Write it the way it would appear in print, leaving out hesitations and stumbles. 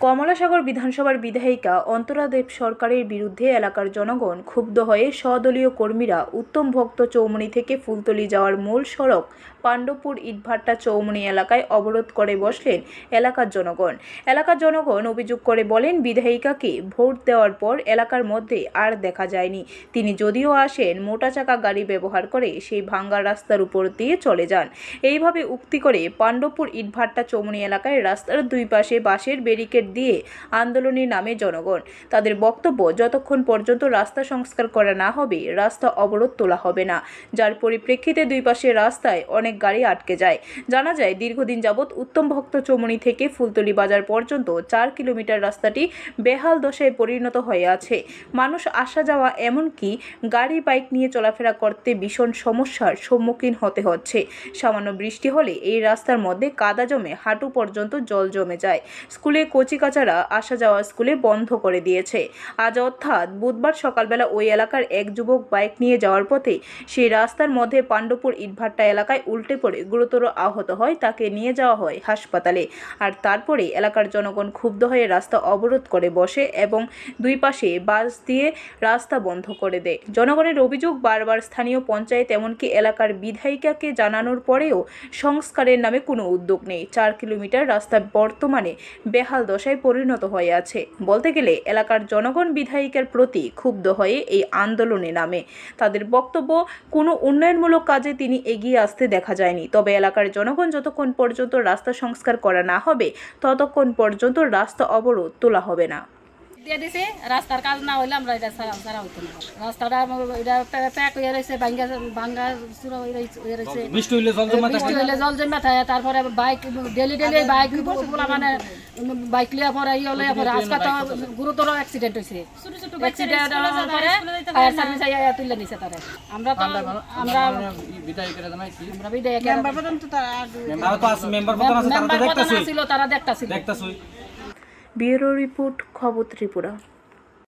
কমলাসাগর বিধানসভার বিধায়িকা অন্তরা দেব সরকারের বিরুদ্ধে এলাকার জনগণ ক্ষুব্ধ হয়ে সদলীয় কর্মীরা উত্তম ভক্ত চৌমুহনী থেকে ফুলতলি যাওয়ার মূল সড়ক পাণ্ডবপুর ইটভাটা চৌমুহনী এলাকায় অবরোধ করে বসলেন এলাকার জনগণ অভিযোগ করে বলেন, বিধায়িকাকে ভোট দেওয়ার পর এলাকার মধ্যে আর দেখা যায়নি। তিনি যদিও আসেন, মোটা চাকা গাড়ি ব্যবহার করে সেই ভাঙ্গা রাস্তার উপর দিয়ে চলে যান। এইভাবে উক্তি করে পাণ্ডবপুর ইটভাটা চৌমুহনী এলাকায় রাস্তার দুই পাশে বাঁশের ব্যারিকেড দিয়ে আন্দোলনের নামে জনগণ। তাদের বক্তব্য, যতক্ষণ পর্যন্ত রাস্তা সংস্কার করা না হবে রাস্তা অবরোধ তোলা হবে না, যার পরিপ্রেক্ষিতে দুই পাশের রাস্তায় অনেক গাড়ি আটকে যায়। জানা যায়, দীর্ঘদিন যাবৎ উত্তম ভক্ত চৌমুহনী থেকে ফুলতলি বাজার পর্যন্ত 4 কিলোমিটার রাস্তাটি বেহাল দশায় পরিণত হয়ে আছে। মানুষ আসা যাওয়া, এমনকি গাড়ি বাইক নিয়ে চলাফেরা করতে ভীষণ সমস্যার সম্মুখীন হতে হচ্ছে। সামান্য বৃষ্টি হলে এই রাস্তার মধ্যে কাদা জমে হাঁটু পর্যন্ত জল জমে যায়। স্কুলে কচিকাচারা আসা যাওয়া স্কুলে বন্ধ করে দিয়েছে। আজ অর্থাৎ বুধবার সকালবেলা ওই এলাকার এক যুবক বাইক নিয়ে যাওয়ার পথে সেই রাস্তার মধ্যে পাণ্ডবপুর ইটভাটা এলাকায় উল্টে পড়ে গুরুতর আহত হয়। তাকে নিয়ে যাওয়া হয় হাসপাতালে। আর তারপরে এলাকার জনগণ ক্ষুব্ধ হয়ে রাস্তা অবরোধ করে বসে এবং দুই পাশে বাস দিয়ে রাস্তা বন্ধ করে দেয়। জনগণের অভিযোগ, বারবার স্থানীয় পঞ্চায়েত এমনকি এলাকার বিধায়িকাকে জানানোর পরেও সংস্কারের নামে কোনো উদ্যোগ নেই। 4 কিলোমিটার রাস্তা বর্তমানে বেহাল দশায় পরিণত হয়ে আছে। বলতে গেলে এলাকার জনগণ বিধায়িকার প্রতি ক্ষুব্ধ হয়ে এই আন্দোলনে নামে। তাদের বক্তব্য, কোনো উন্নয়নমূলক কাজে তিনি এগিয়ে আসতে দেখা যায়নি। তবে এলাকার জনগণ যতক্ষণ পর্যন্ত রাস্তা সংস্কার করা না হবে ততক্ষণ পর্যন্ত রাস্তা অবরোধ তোলা হবে না। দিয়ে দিছে, রাস্তার কাজ না হইলে আমরা এটা সারা হইতো না। রাস্তাটা এটা প্যাক হয়ে রয়েছে, ভাঙ্গা চূড়া হয়ে রয়েছে। বৃষ্টি হইলে জল জমা থাকে। তারপরে বাইক ডেলি বাইক মানে বাইক লিয়া পরে লিয়া পরে আজকে তো গুরুতর অ্যাক্সিডেন্ট হয়েছে। অ্যাক্সিডেন্ট পরে ফায়ার সার্ভিস আইয়া তুলে নিছে তারা। আমরা বিধায়ক মেম্বার ছিল, তারা দেখতাছিল। ব্যুরো রিপোর্ট, খবর ত্রিপুরা।